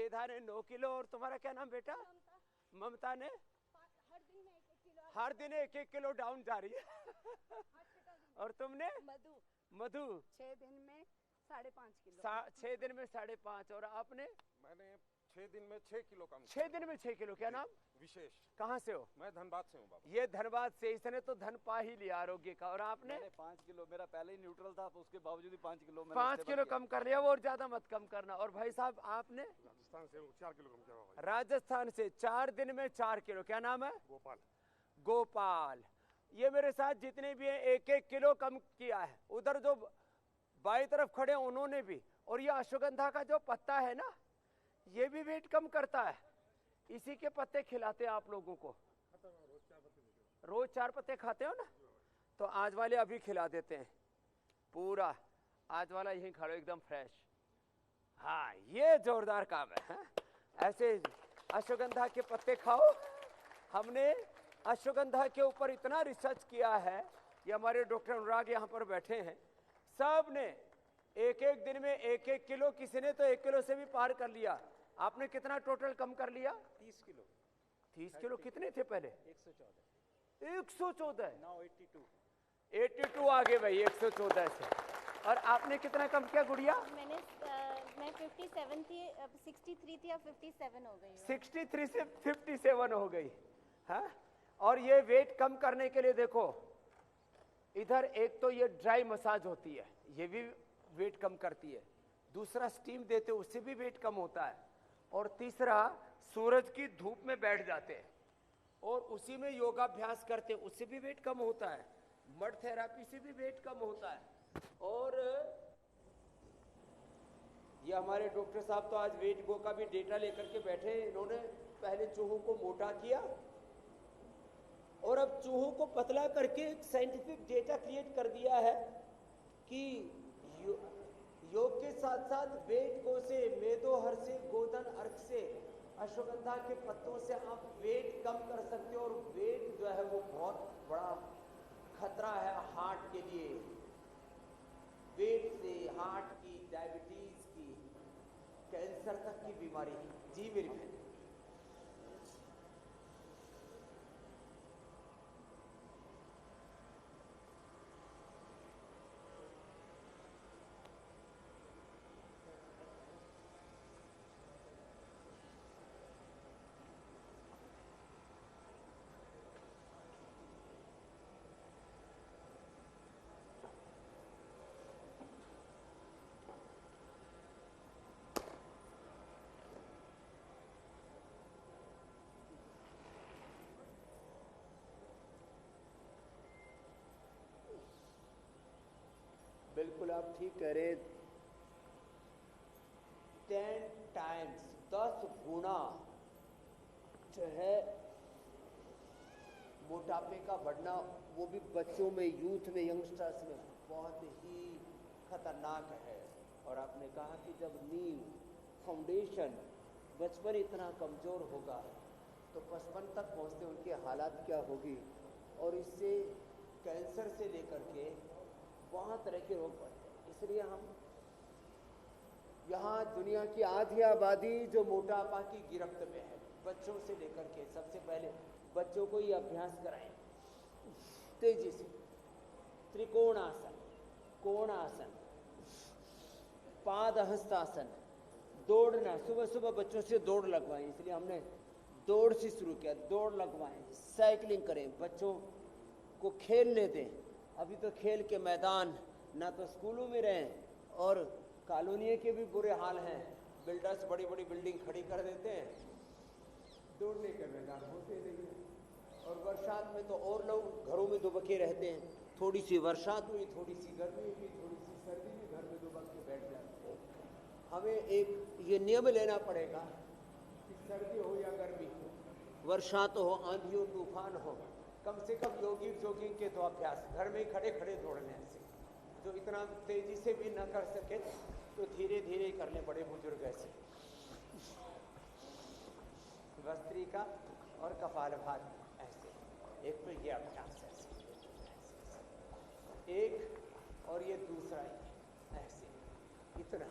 वेदा ने 9 किलो, और तुम्हारा क्या नाम बेटा? ममता ने हर दिन 1-1 किलो डाउन जा रही है। और तुमने? मधु 6 दिन में 5.5 किलो। 6 दिन में 5.5। और आपने? मैंने 6 दिन में 6 किलो कम। 6 दिन में 6 किलो। क्या नाम? विशेष। कहाँ से हो? मैं धनबाद से हूँ बाबा। ये धनबाद से, इसने तो धन पा ही लिया आरोग्य का। और आपने? मैंने 5 किलो, मेरा पहले ही न्यूट्रल था, उसके बावजूद भी 5 किलो 5 किलो कम कर लिया। वो और ज्यादा मत कम करना। और भाई साहब आपने? राजस्थान से 4 किलो कम किया। राजस्थान से 4 दिन में 4 किलो। क्या नाम है? गोपाल। गोपाल। ये मेरे साथ जितने भी हैं 1-1 किलो कम किया है। उधर जो बाई तरफ खड़े उन्होंने भी। और ये अश्वगंधा का जो पत्ता है ना, ये भी वेट कम करता है। इसी के पत्ते खिलाते हैं आप लोगों को। रोज 4 पत्ते खाते हो ना, तो आज वाले अभी खिला देते हैं पूरा। आज वाला यहीं खा लो, एकदम फ्रेश। हाँ, ये जोरदार काम है, हाँ? ऐसे अश्वगंधा के पत्ते खाओ। हमने अश्वगंधा के ऊपर इतना रिसर्च किया है, ये हमारे डॉक्टर अनुराग यहाँ पर बैठे हैं, सब ने 1-1 दिन में 1-1 किलो, किसी ने तो 1 किलो से भी पार कर लिया। आपने कितना टोटल कम कर लिया? 30 किलो। 30 किलो कितने थे पहले? 114। 114। नाउ 82। 82 आ गए भाई 114 से। और आपने कितना कम किया गुड़िया? मैं 57 थी, 63 थी, अब 57 हो गई। 63 से 57 हो गई। हाँ? और ये वेट कम करने के लिए देखो, इधर एक तो ये ड्राई मसाज होती है, ये भी वेट कम करती है। दूसरा स्टीम देते, उससे भी वेट कम होता है। और तीसरा सूरज की धूप में बैठ जाते हैं और उसी में योगाभ्यास करते, उससे भी वेट कम होता है। मड थेरापी से भी वेट कम होता है। और ये हमारे डॉक्टर साहब तो आज वेट गो का भी डेटा लेकर के बैठे हैं। इन्होंने पहले चूहों को मोटा किया और अब चूहों को पतला करके एक साइंटिफिक डेटा क्रिएट कर दिया है कि योग के साथ साथ वेट गो से, मेदोहर से, गोधन अर्क से, अश्वगंधा के पत्तों से आप वेट कम कर सकते हो। और वेट जो है वो बहुत बड़ा खतरा है हार्ट के लिए। वेट से हार्ट की, डायबिटीज की, कैंसर तक की बीमारी। जी मेरी बहन। बिल्कुल आप ठीक कह रहे। 10 टाइम्स 10 गुना जो है मोटापे का बढ़ना, वो भी बच्चों में, यूथ में, यंगस्टर्स में बहुत ही खतरनाक है। और आपने कहा कि जब नींव, फाउंडेशन बचपन इतना कमज़ोर होगा तो 55 तक पहुँचते उनकी हालात क्या होगी। और इससे कैंसर से लेकर के बहुत तरह के रोग बढ़ते हैं। इसलिए हम यहाँ दुनिया की आधी आबादी जो मोटापा की गिरफ्त में है, बच्चों से लेकर के, सबसे पहले बच्चों को ये अभ्यास कराएं तेजी से। त्रिकोणासन, कोणासन, पादहस्तासन, दौड़ना, सुबह सुबह बच्चों से दौड़ लगवाएं। इसलिए हमने दौड़ से शुरू किया। दौड़ लगवाएं, साइकिलिंग करें, बच्चों को खेलने दें। अभी तो खेल के मैदान ना तो स्कूलों में रहें, और कॉलोनियों के भी बुरे हाल हैं। बिल्डर्स बड़ी बड़ी बिल्डिंग खड़ी कर देते हैं, दौड़ने के मैदान होते नहीं हैं। और बरसात में तो और लोग घरों में दुबके रहते हैं। थोड़ी सी बरसात हुई, थोड़ी सी गर्मी हुई, थोड़ी सी सर्दी में घर में दुबक के बैठ जाते हैं। हमें एक ये नियम लेना पड़ेगा कि सर्दी हो या गर्मी हो, बरसात हो, आंधी हो, तूफान हो, कम से कम जॉगिंग के तो अभ्यास घर में ही खड़े खड़े दौड़ने से। जो इतना तेजी से भी न कर सके तो धीरे धीरे ही करने पड़े बुजुर्ग ऐसे। भस्त्रिका और कपालभाति ऐसे। एक तो ये अभ्यास ऐसे, एक और ये दूसरा ही ऐसे, इतना।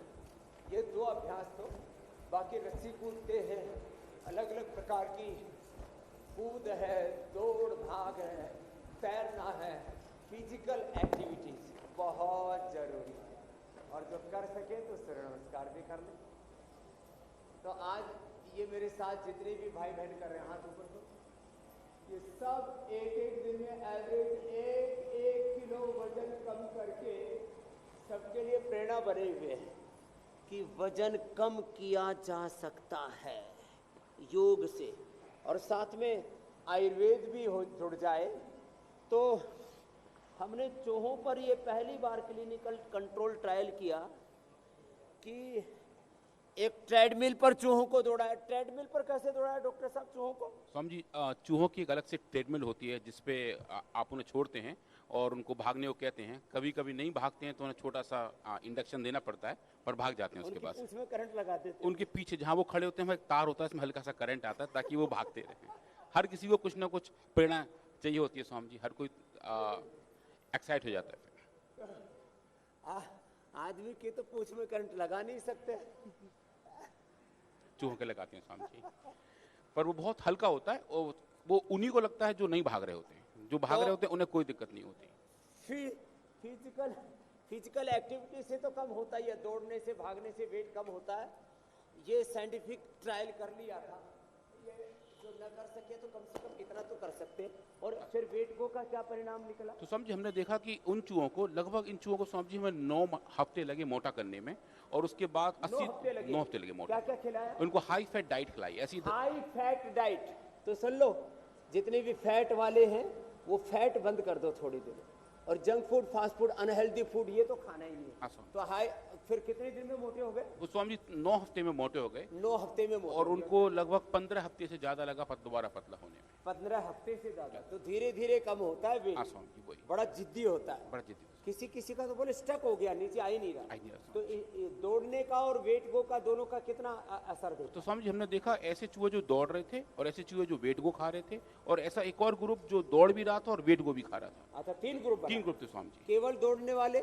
ये 2 अभ्यास तो बाकी रस्सी कूदते हैं, अलग अलग प्रकार की कूद है, दौड़ भाग है, तैरना है, फिजिकल एक्टिविटीज बहुत जरूरी है। और जो कर सके तो सूर्य नमस्कार भी कर ले। तो आज ये मेरे साथ जितने भी भाई बहन कर रहे हैं, हाथ ऊपर तो ये सब एक एक दिन में एवरेज 1 किलो वजन कम करके सबके लिए प्रेरणा बने हुए हैं कि वजन कम किया जा सकता है योग से। और साथ में आयुर्वेद भी जुड़ जाए तो हमने चूहों पर ये पहली बार क्लिनिकल कंट्रोल ट्रायल किया कि एक ट्रेडमिल पर चूहों को दौड़ाया। ट्रेडमिल पर कैसे दौड़ाया डॉक्टर साहब चूहों को? स्वामी जी, चूहों की एक अलग से ट्रेडमिल होती है जिसपे आप उन्हें छोड़ते हैं और उनको भागने को कहते हैं। कभी कभी नहीं भागते हैं तो उन्हें छोटा सा इंडक्शन देना पड़ता है, पर भाग जाते हैं उसके पास। उसमें करंट लगा देते हैं। उनके पीछे जहाँ वो खड़े होते हैं वहाँ एक तार होता है, इसमें हल्का सा करंट आता है ताकि वो भागते रहें। हर किसी को कुछ ना कुछ प्रेरणा चाहिए होती है स्वामी जी, हर कोई एक्साइट हो जाता है। आदमी के तो पूंछ में करंट लगा नहीं सकते, चूहों के लगाते हैं स्वामी जी, पर वो बहुत हल्का होता है और वो उन्हीं को लगता है जो नहीं भाग रहे होते हैं। जो भाग रहे होते हैं उन्हें कोई दिक्कत नहीं होती। फिजिकल एक्टिविटी से तो कम होता ही है, दौड़ने से भागने से वेट कम होता है। ये साइंटिफिक ट्रायल कर लिया था, ये जो न कर सके तो कम से कम इतना तो कर सकते हैं। और फिर वेट गो का क्या परिणाम निकला? तो स्वामी जी, हमने देखा कि उन चूहों को लगभग इन चूहों को स्वामी जी हमें 9 हफ्ते लगे मोटा करने में, और उसके बाद 9 हफ्ते लगे मोटा। क्या क्या खिलाया? उनको हाई फैट डाइट खिलाई। ऐसी हाई फैट डाइट तो सुन लो, जितने भी फैट वाले हैं वो फैट बंद कर दो थोड़ी देर, और junk food, fast food, unhealthy food ये तो खाना ही नहीं है। तो हाई, फिर कितने दिन में मोटे हो गए? वो स्वामी जी 9 हफ्ते में मोटे हो गए। 9 हफ्ते में मोटे, और उनको लगभग 15 हफ्ते से ज्यादा लगा दोबारा पतला होने में। 15 हफ्ते से ज्यादा। तो धीरे धीरे कम होता है वेट। स्वामी जी वही बड़ा जिद्दी होता है, बड़ा जिद्दी। किसी किसी का तो बोले स्टक हो गया, नीचे आ ही नहीं रहा। तो तो दौड़ने का और वेट गो का दोनों का कितना असर देखा? तो स्वामी जी, हमने देखा ऐसे चूहे जो दौड़ रहे थे और ऐसे चूहे जो वेट गो खा रहे थे, और ऐसा एक और ग्रुप जो दौड़ भी रहा था और वेट गो भी खा रहा था। अच्छा, 3 ग्रुप? 3 ग्रुप थे स्वामी जी। केवल दौड़ने वाले,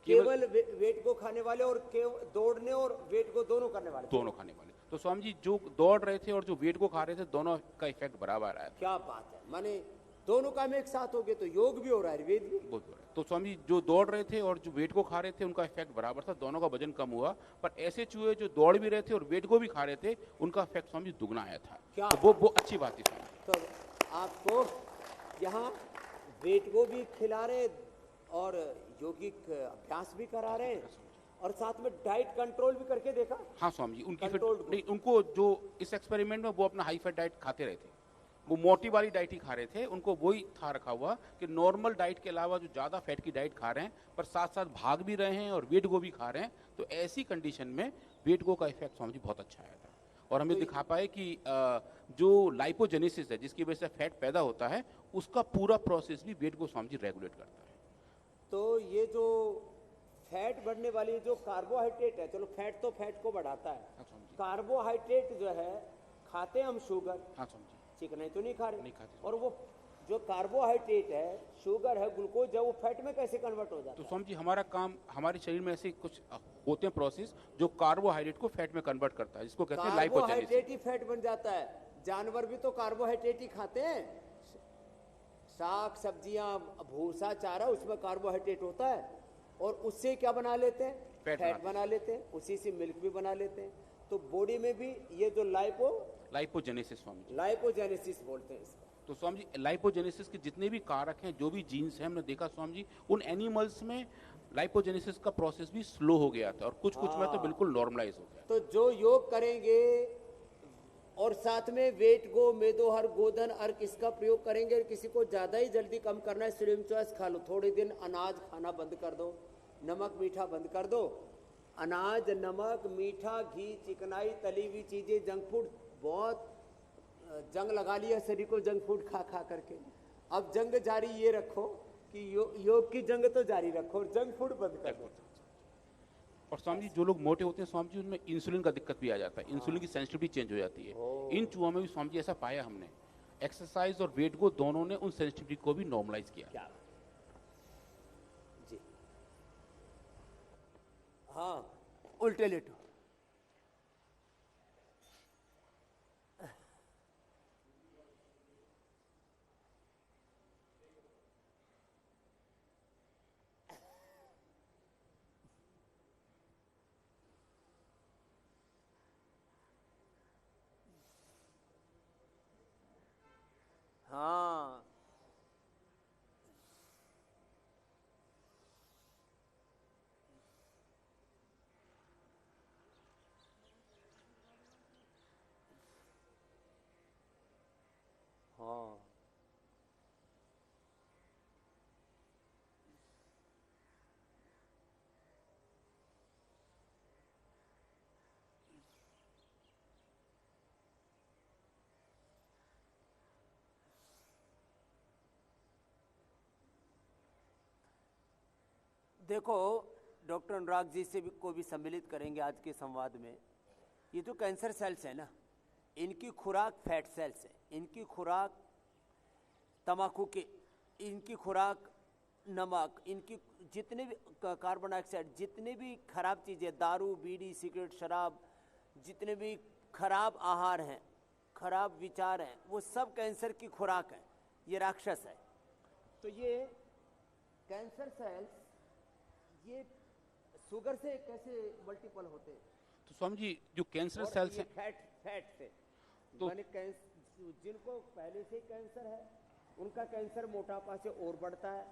केवल वेट को खाने वाले, और दौड़ने और वेट को दोनों करने वाले? दोनों खाने वाले। तो स्वामी जी, जो दौड़ रहे थे और जो वेट को खा रहे थे, दोनों का इफेक्ट बराबर आया। क्या बात है, माने दोनों काम एक साथ हो गए, तो योग भी हो रहा है, आयुर्वेद भी बहुत हो रहा है। तो स्वामी जी, जो दौड़ रहे थे और जो वेट को खा रहे थे उनका इफेक्ट बराबर था, दोनों का वजन कम हुआ। पर ऐसे चूहे जो दौड़ भी रहे थे और वेट को भी खा रहे थे, उनका इफेक्ट स्वामी जी दुगना आया था। क्या तो वो अच्छी बात थी। तो आपको यहाँ वेट को भी खिला रहे और यौगिक अभ्यास भी करा रहे हैं, और साथ में डाइट कंट्रोल भी करके देखा? हाँ स्वामी जी, उनकी नहीं, उनको जो इस एक्सपेरिमेंट में वो अपना हाई फैट डाइट खाते रहे थे, वो मोटी वाली डाइट ही खा रहे थे। उनको वही था रखा हुआ कि नॉर्मल डाइट के अलावा जो ज्यादा फैट की डाइट खा रहे हैं, पर साथ साथ भाग भी रहे हैं और वेट गो भी खा रहे हैं। तो ऐसी कंडीशन में वेट गो का इफेक्ट स्वामी जी बहुत अच्छा आया था, और हमें दिखा पाए कि जो लाइपोजेनेसिस है, जिसकी वजह से फैट पैदा होता है, उसका पूरा प्रोसेस भी वेट गो स्वामी जी रेगुलेट करता है। तो ये जो फैट बढ़ने वाली जो कार्बोहाइड्रेट है, चलो फैट तो फैट को बढ़ाता है, कार्बोहाइड्रेट जो है खाते हम शुगर, हाँ स्वामी जी, चिकनाई तो नहीं खा रहे, नहीं खाते। और वो जो कार्बोहाइड्रेट है, शुगर है, ग्लूकोज है, वो फैट में कैसे कन्वर्ट हो जाता तो है? स्वामी जी, हमारा काम, हमारे शरीर में ऐसे कुछ होते हैं प्रोसेस जो कार्बोहाइड्रेट को फैट में कन्वर्ट करता है, जिसको कहते हैं लाइपोजेनेसिस। कार्बोहाइड्रेट ही फैट बन जाता है। जानवर भी तो कार्बोहाइड्रेट ही खाते हैं, साग सब्जियां, भूसा, चारा, उसमें कार्बोहाइड्रेट होता है, और उससे क्या बना लेते हैं? फैट बना लेते हैं, उसी से मिल्क भी बना लेते हैं। तो बॉडी में भी ये जो लाइपोजेनेसिस स्वामी जी, लाइपोजेनेसिस बोलते हैं इसको। तो स्वामी जी, लाइपोजेनेसिस के जितने भी कारक हैं, जो भी जीन्स हैं, हमने देखा स्वामी जी, उन एनिमल्स में लाइपोजेनेसिस का प्रोसेस भी स्लो हो गया था, और कुछ में तो बिल्कुल नॉर्मलाइज हो गया। तो जो योग करेंगे और साथ में वेट गो, मेदोहर, गोधन अर्क इसका प्रयोग करेंगे, और किसी को ज्यादा ही जल्दी कम करना है, स्लिम चॉइस खा लो, थोड़े दिन अनाज खाना बंद कर दो, नमक मीठा बंद कर दो। अनाज, नमक, मीठा, घी, चिकनाई, तली हुई चीजें, जंक फूड, बहुत जंग लगा लिया शरीर को जंक फूड खा खा करके। अब जंग जारी ये रखो कि योग की जंग तो जारी रखो, और जंक फूड बंद कर दो। और स्वामी जी, जो लोग मोटे होते हैं स्वामी जी, उनमें इंसुलिन का दिक्कत भी आ जाता है, इंसुलिन की सेंसिटिविटी चेंज हो जाती है। इन चूहों में भी स्वामी जी ऐसा पाया हमने, एक्सरसाइज और वेट को दोनों ने उन सेंसिटिविटी को भी नॉर्मलाइज किया। क्या जी, हाँ, उल्टे लेटो, हाँ, हाँ, देखो डॉक्टर अनुराग जी से भी को भी सम्मिलित करेंगे आज के संवाद में। ये जो कैंसर सेल्स है ना, इनकी खुराक फैट सेल्स है, इनकी खुराक तंबाकू के, इनकी खुराक नमक, इनकी जितने भी कार्बन डाइऑक्साइड, जितने भी खराब चीज़ें, दारू बीड़ी सिगरेट शराब, जितने भी खराब आहार हैं, खराब विचार हैं, वो सब कैंसर की खुराक है। ये राक्षस है। तो ये कैंसर सेल्स ये शुगर से कैसे मल्टीपल होते हैं? तो स्वामी जी जो कैंसर और सेल्स ये हैं, फैट से तो- माने जिनको पहले से कैंसर है उनका कैंसर मोटापा से और बढ़ता है।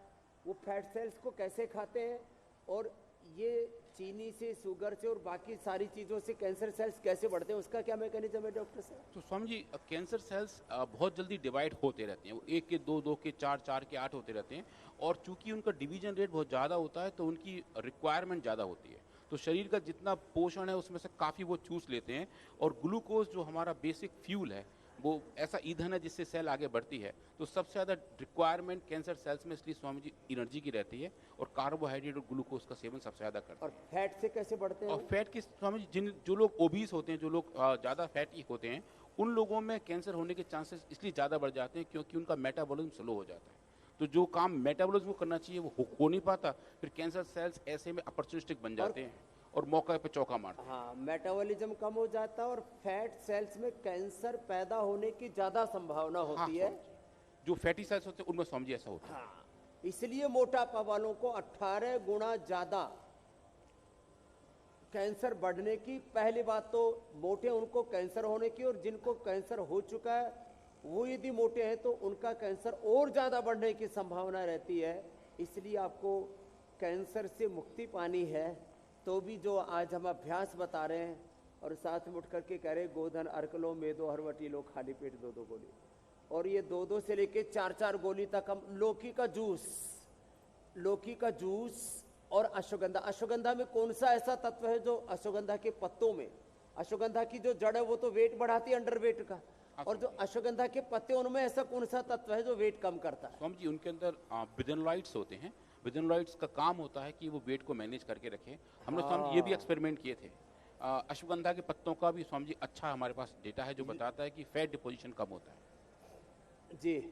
वो फैट सेल्स को कैसे खाते हैं और ये चीनी से, शुगर से और बाकी सारी चीज़ों से कैंसर सेल्स कैसे बढ़ते हैं, उसका क्या मैकेनिज्म है डॉक्टर साहब? तो स्वामी जी कैंसर सेल्स बहुत जल्दी डिवाइड होते रहते हैं। वो 1 के 2, 2 के 4, 4 के 8 होते रहते हैं। और चूंकि उनका डिवीजन रेट बहुत ज़्यादा होता है तो उनकी रिक्वायरमेंट ज़्यादा होती है। तो शरीर का जितना पोषण है उसमें से काफ़ी वो चूस लेते हैं। और ग्लूकोज जो हमारा बेसिक फ्यूल है, वो ऐसा ईंधन है जिससे सेल आगे बढ़ती है। तो सबसे ज़्यादा रिक्वायरमेंट कैंसर सेल्स में इसलिए स्वामी जी एनर्जी की रहती है। और कार्बोहाइड्रेट और ग्लूकोज का सेवन सबसे ज़्यादा करते और हैं। फैट से कैसे बढ़ते हैं? और फैट की स्वामी जी जो लोग ओबीस होते हैं, जो लोग ज़्यादा फैटी होते हैं, उन लोगों में कैंसर होने के चांसेस इसलिए ज़्यादा बढ़ जाते हैं क्योंकि उनका मेटाबॉलिज्म स्लो हो जाता है। तो जो काम मेटाबॉलिज्म को करना चाहिए वो हो नहीं पाता। फिर कैंसर सेल्स ऐसे में अपॉर्चुनिस्टिक बन जाते हैं और मौका पे चौका मारते हैं। हाँ, मेटाबॉलिज्म कम हो जाता है और फैट सेल्स में कैंसर पैदा होने की ज़्यादा संभावना हाँ, होती है। स्वामी जी। जो फैटी सेल्स होते हैं उनमें स्वामी जी ऐसा होता है। हाँ, इसलिए मोटापा वालों को 18 गुना ज़्यादा कैंसर बढ़ने की, पहली बात तो मोटे उनको कैंसर होने की, और जिनको कैंसर हो चुका है वो यदि मोटे हैं तो उनका कैंसर और ज़्यादा बढ़ने की संभावना रहती है। इसलिए आपको कैंसर से मुक्ति पानी है तो भी जो आज हम अभ्यास बता रहे हैं और साथ में उठ करके कह रहे गोधन अर्क लो, मेदो हरवटी लो, खाली पेट 2-2 गोली, और ये 2-2 से लेके 4-4 गोली तक हम लौकी का जूस और अश्वगंधा। अश्वगंधा में कौन सा ऐसा तत्व है जो अश्वगंधा के पत्तों में, अश्वगंधा की जो जड़ है वो तो वेट बढ़ाती है, अंडर वेट का, और जो अश्वगंधा के पत्ते उनमें ऐसा कौन सा तत्व है जो वेट कम करता है? स्वामी जी उनके अंदर बिजनलॉइड्स होते हैं। बिजनलॉइड्स का काम होता है कि वो वेट को मैनेज करके रखे। हमने स्वामी जी ये भी एक्सपेरिमेंट किए थे। अश्वगंधा के पत्तों का भी स्वामी जी अच्छा हमारे पास डेटा है जो बताता है कि फैट डिपोजिशन कम होता है। जी,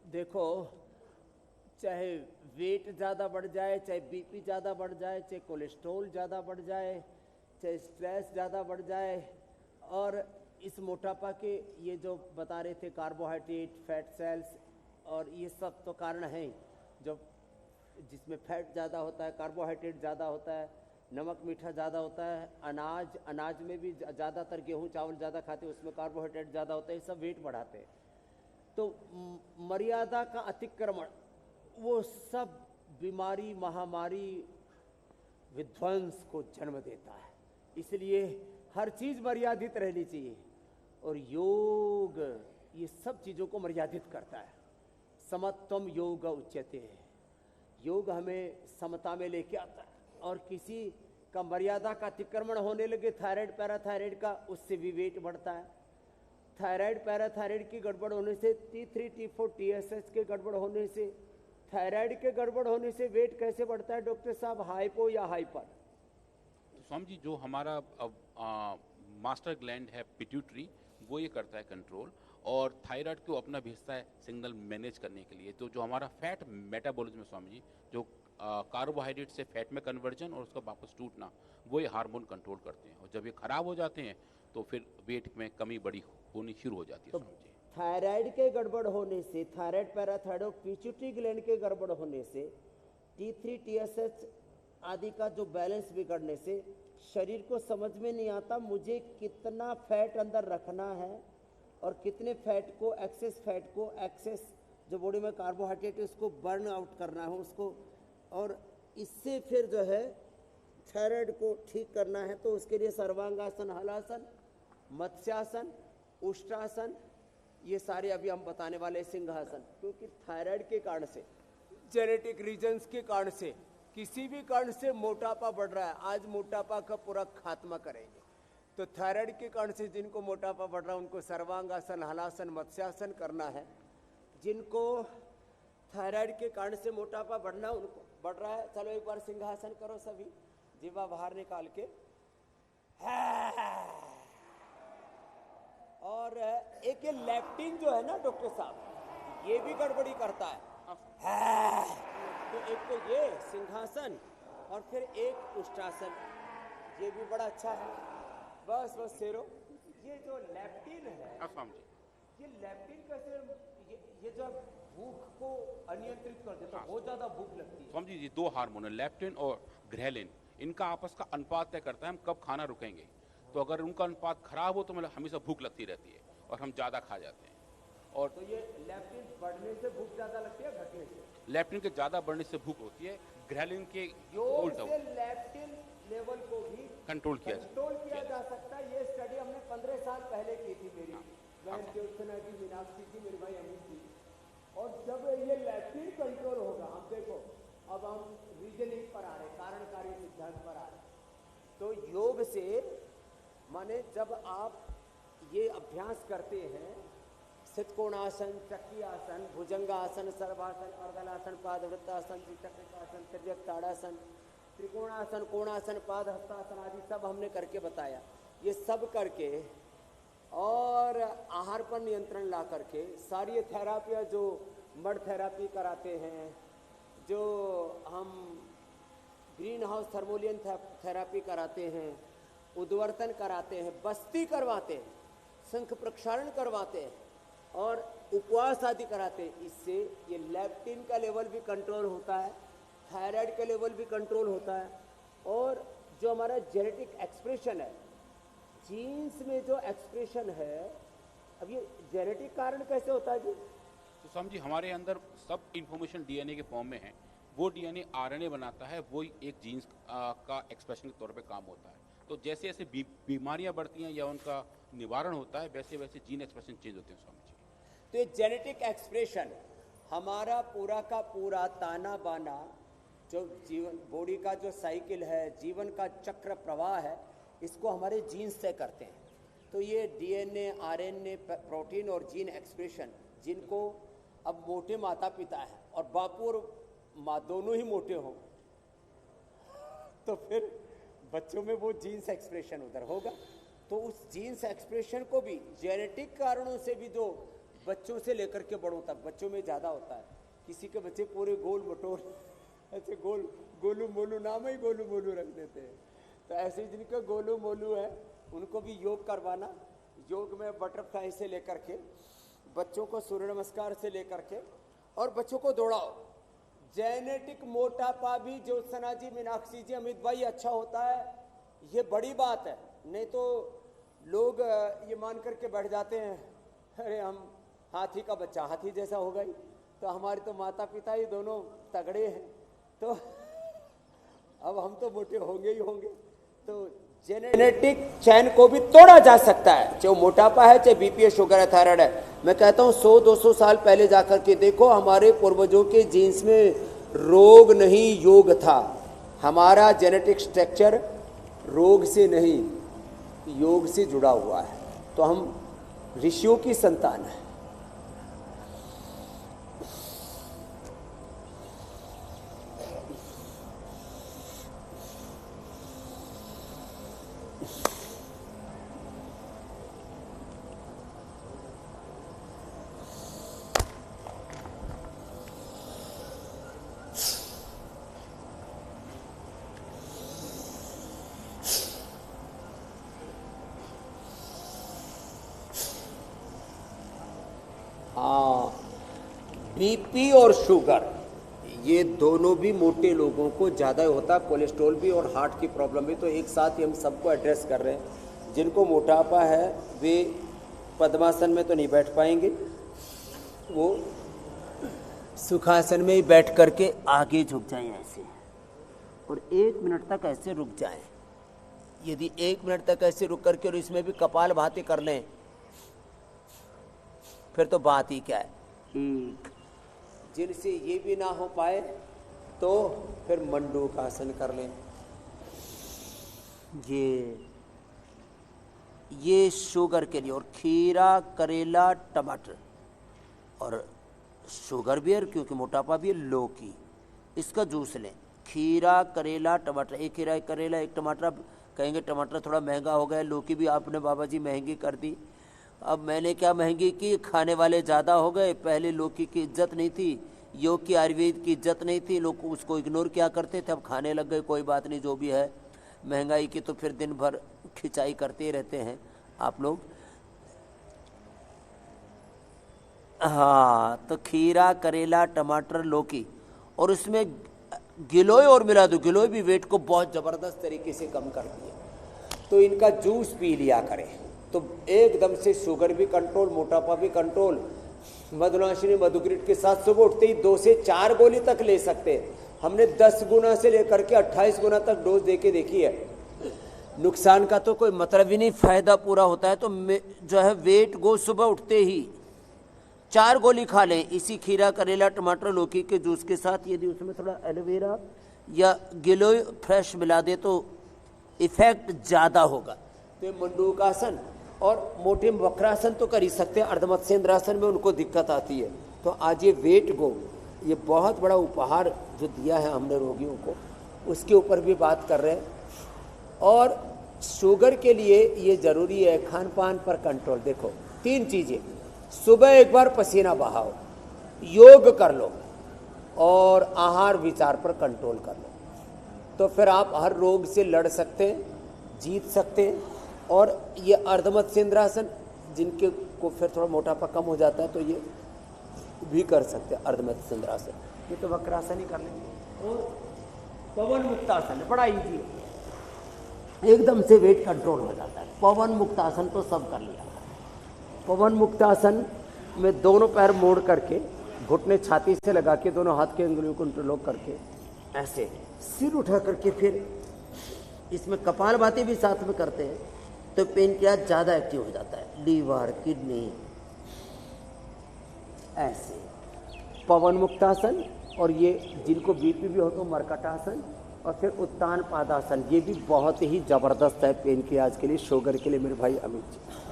देखो चाहे वेट ज़्यादा बढ़ जाए, चाहे बीपी ज़्यादा बढ़ जाए, चाहे कोलेस्ट्रॉल ज़्यादा बढ़ जाए, चाहे स्ट्रेस ज़्यादा बढ़ जाए, और इस मोटापा के ये जो बता रहे थे कार्बोहाइड्रेट, फैट सेल्स, और ये सब तो कारण हैं जो जिसमें फैट ज़्यादा होता है, कार्बोहाइड्रेट ज़्यादा होता है, नमक मीठा ज़्यादा होता है, अनाज में भी ज़्यादातर गेहूँ चावल ज़्यादा खाते हैं, उसमें कार्बोहाइड्रेट ज़्यादा होता है, ये सब वेट बढ़ाते हैं। तो मर्यादा का अतिक्रमण वो सब बीमारी, महामारी, विध्वंस को जन्म देता है। इसलिए हर चीज़ मर्यादित रहनी चाहिए, और योग ये सब चीज़ों को मर्यादित करता है। समत्वम योग उच्यते है, योग हमें समता में लेके आता है। और किसी का मर्यादा का अतिक्रमण होने लगे, थायराइड पैराथायराइड का, उससे भी वेट बढ़ता है। थायराइड पैराथायराइड की गड़बड़ होने से, T3 T4 TSH के गड़बड़ होने से थायराइड के गड़बड़ होने से वेट कैसे बढ़ता है डॉक्टर साहब, हाइपो या हाइपर? तो स्वामी जी जो हमारा मास्टर ग्लैंड है पिट्यूटरी, वो ये करता है कंट्रोल, और थायराइड को अपना भेजता है सिग्नल मैनेज करने के लिए। तो जो हमारा फैट मेटाबॉलिज्म है स्वामी जी, जो कार्बोहाइड्रेट से फैट में कन्वर्जन और उसका वापस टूटना, वो ये हार्मोन कंट्रोल करते हैं। और जब ये खराब हो जाते हैं तो फिर वेट में कमी बड़ी होनी शुरू हो जाती है स्वामी जी। थायराइड के गड़बड़ होने से, थायराइड पैराथायरॉयड पिट्यूटरी ग्लैंड के गड़बड़ होने से, T3 TSH आदि का जो बैलेंस बिगड़ने से शरीर को समझ में नहीं आता मुझे कितना फैट अंदर रखना है और कितने फैट को, एक्सेस फैट को, एक्सेस जो बॉडी में कार्बोहाइड्रेट है उसको बर्न आउट करना है उसको, और इससे फिर जो है थायराइड को ठीक करना है। तो उसके लिए सर्वांगासन, हलासन, मत्स्यासन, उष्ट्रासन, ये सारे अभी हम बताने वाले हैं, सिंहासन। क्योंकि थायराइड के कारण से, जेनेटिक रीजन्स के कारण से, किसी भी कारण से मोटापा बढ़ रहा है, आज मोटापा का पूरा खात्मा करेंगे। तो थायराइड के कारण से जिनको मोटापा बढ़ रहा है उनको सर्वांगासन, हलासन, मत्स्यासन करना है। जिनको थायराइड के कारण से मोटापा बढ़ना उनको बढ़ रहा है, चलो एक बार सिंहासन करो सभी, जीवा बाहर निकाल के, और एक ये लेप्टिन जो है ना डॉक्टर साहब, ये भी गड़बड़ी करता है। तो एक तो ये सिंहासन और फिर एक उष्ट्रासन, ये भी बड़ा अच्छा है। बस बस शेरो, ये जो लेप्टिन है, ये लेप्टिन कैसे, ये जो भूख को अनियंत्रित कर देता है, बहुत ज्यादा भूख लगती है। स्वामी जी दो हार्मोन है, लेप्टिन और ग्रेलिन, इनका आपस का अनुपात तय करता है हम कब खाना रुकेंगे। तो अगर उनका अनुपात खराब हो तो मतलब हमेशा भूख लगती रहती है और हम ज़्यादा खा जाते हैं। और तो ये लेप्टिन बढ़ने से भूख ज़्यादा लगती है, घटने से? लेप्टिन के ज़्यादा बढ़ने से भूख होती है, ग्रेलिन के उल्टा लेप्टिन लेवल को भी कंट्रोल किया जा सकता है। ये स्टडी हमने 15 साल पहले की थी, मेरी बहन ज्योत्सना जी, मीनाक्षी जी, मेरे भाई अमित जी। और जब ये लेप्टिन कंट्रोल होगा, हम देखो अब हम रीजनिंग पर आ रहे, कारणकारी सिद्धांत पर आ रहे। तो योग से माने जब आप ये अभ्यास करते हैं, सितकोणासन, चक्की आसन, भुजंगासन, सर्वासन, अर्धलासन, पादवृत्तासन, चक्रकासन, तिर्यक ताड़ासन, त्रिकोणासन, कोणासन, पाद हस्तासन आदि सब हमने करके बताया। ये सब करके और आहार पर नियंत्रण ला करके सारी थेरापियाँ जो मड थेरापी कराते हैं, जो हम ग्रीन हाउस थर्मोलियन थेरापी कराते हैं, उद्वर्तन कराते हैं, बस्ती करवाते हैं, शंख प्रक्षालन करवाते हैं और उपवास आदि कराते हैं, इससे ये लेप्टिन का लेवल भी कंट्रोल होता है, थायराइड का लेवल भी कंट्रोल होता है। और जो हमारा जेनेटिक एक्सप्रेशन है, जीन्स में जो एक्सप्रेशन है, अब ये जेनेटिक कारण कैसे होता है जी? तो समझिए हमारे अंदर सब इंफॉर्मेशन डीएनए के फॉर्म में है, वो डीएनए आरएनए बनाता है, वो एक जीन्स का एक्सप्रेशन के तौर पे काम होता है। तो जैसे जैसे बीमारियां बढ़ती हैं या उनका निवारण होता है, वैसे वैसे जीन एक्सप्रेशन चेंज होते हैं स्वामी जी। तो ये जेनेटिक एक्सप्रेशन हमारा पूरा का पूरा ताना बाना, जो जीवन बॉडी का जो साइकिल है, जीवन का चक्र प्रवाह है, इसको हमारे जीन्स तय करते हैं। तो ये डीएनए, आरएनए, प्रोटीन और जीन एक्सप्रेशन, जिनको अब मोटे माता पिता हैं और बापू और माँ दोनों ही मोटे हों, तो फिर बच्चों में वो जीन्स एक्सप्रेशन उधर होगा। तो उस जीन्स एक्सप्रेशन को भी जेनेटिक कारणों से भी, जो बच्चों से लेकर के बड़ों तक बच्चों में ज़्यादा होता है। किसी के बच्चे पूरे गोल मटोल, ऐसे गोलू मोलू, नाम ही गोलू मोलू रख देते हैं। तो ऐसे जिनके गोलू मोलू है उनको भी योग करवाना, योग में बटरफ्लाई से लेकर के, बच्चों को सूर्य नमस्कार से लेकर के, और बच्चों को दौड़ाओ। जेनेटिक मोटापा भी ज्योत्सना जी, मीनाक्षी जी, अमित भाई अच्छा होता है, ये बड़ी बात है। नहीं तो लोग ये मान करके बैठ जाते हैं, अरे हम हाथी का बच्चा हाथी जैसा होगा ही, तो हमारे तो माता पिता ही दोनों तगड़े हैं, तो अब हम तो मोटे होंगे ही होंगे। तो जेनेटिक चैन को भी तोड़ा जा सकता है, चाहे मोटापा है, चाहे बीपी है, शुगर है, थायराइड है। मैं कहता हूँ 100-200 साल पहले जाकर के देखो, हमारे पूर्वजों के जीन्स में रोग नहीं योग था। हमारा जेनेटिक स्ट्रक्चर रोग से नहीं योग से जुड़ा हुआ है। तो हम ऋषियों की संतान है। बीपी और शुगर ये दोनों भी मोटे लोगों को ज़्यादा होता है, कोलेस्ट्रॉल भी और हार्ट की प्रॉब्लम भी। तो एक साथ ही हम सबको एड्रेस कर रहे हैं। जिनको मोटापा है वे पद्मासन में तो नहीं बैठ पाएंगे, वो सुखासन में ही बैठ करके आगे झुक जाएं ऐसे और 1 मिनट तक ऐसे रुक जाएं। यदि 1 मिनट तक ऐसे रुक करके और इसमें भी कपाल भाती कर लें फिर तो बात ही क्या है। जिनसे ये भी ना हो पाए तो फिर मंडूक आसन कर लें। ये शुगर के लिए, और खीरा करेला टमाटर, और शुगर भी है क्योंकि मोटापा भी है, लौकी, इसका जूस लें। खीरा करेला टमाटर, एक खीरा एक करेला एक टमाटर। अब कहेंगे टमाटर थोड़ा महंगा हो गया, लौकी भी आपने बाबा जी महंगी कर दी। अब मैंने क्या महंगी की, खाने वाले ज़्यादा हो गए। पहले लौकी की इज्जत नहीं थी, योग की आयुर्वेद की इज्जत नहीं थी, लोग उसको इग्नोर किया करते थे। अब खाने लग गए, कोई बात नहीं, जो भी है महंगाई की तो फिर दिन भर खिंचाई करते रहते हैं आप लोग। हाँ, तो खीरा करेला टमाटर लौकी, और उसमें गिलोय और मिला दो। गिलोय भी वेट को बहुत ज़बरदस्त तरीके से कम करती है, तो इनका जूस पी लिया करें तो एकदम से शुगर भी कंट्रोल, मोटापा भी कंट्रोल। मधुनाशिनी मधुग्रिट के साथ सुबह उठते ही 2 से 4 गोली तक ले सकते हैं। हमने 10 गुना से लेकर के 28 गुना तक डोज देके देखी है। नुकसान का तो कोई मतलब ही नहीं, फायदा पूरा होता है। तो जो है वेट गो सुबह उठते ही 4 गोली खा लें इसी खीरा करेला टमाटर लौकी के जूस के साथ। यदि उसमें थोड़ा एलोवेरा या गिलोय फ्रेश मिला दे तो इफेक्ट ज़्यादा होगा। तो मंडूकासन और मोटे वक्रासन तो कर ही सकते हैं। अर्धमत्स्येंद्रासन में उनको दिक्कत आती है। तो आज ये वेट गो, ये बहुत बड़ा उपहार जो दिया है हमने रोगियों को, उसके ऊपर भी बात कर रहे हैं। और शुगर के लिए ये जरूरी है खान पान पर कंट्रोल। देखो 3 चीज़ें, सुबह एक बार पसीना बहाओ, योग कर लो और आहार विचार पर कंट्रोल कर लो, तो फिर आप हर रोग से लड़ सकते हैं, जीत सकते हैं। और ये अर्धमत्स्येंद्रासन, जिनके को फिर थोड़ा मोटापा कम हो जाता है तो ये भी कर सकते हैं अर्धमत्स्येंद्रासन। ये तो वक्रासन ही कर लेंगे। और पवन मुक्तासन बड़ा ईजी है, एकदम से वेट कंट्रोल हो जाता है। पवन मुक्तासन तो सब कर लिया। पवन मुक्तासन में दोनों पैर मोड़ करके, घुटने छाती से लगा के, दोनों हाथ के अंगुलियों को इंटरलॉक करके ऐसे सिर उठा करके, फिर इसमें कपालभाति भी साथ में करते हैं तो पेनक्रियास ज़्यादा एक्टिव हो जाता है, लीवर किडनी। ऐसे पवन मुक्तासन, और ये जिनको बीपी भी हो तो मरकटासन, और फिर उत्तान पादासन, ये भी बहुत ही ज़बरदस्त है पेनक्रियास के लिए, शुगर के लिए मेरे भाई अमित जी।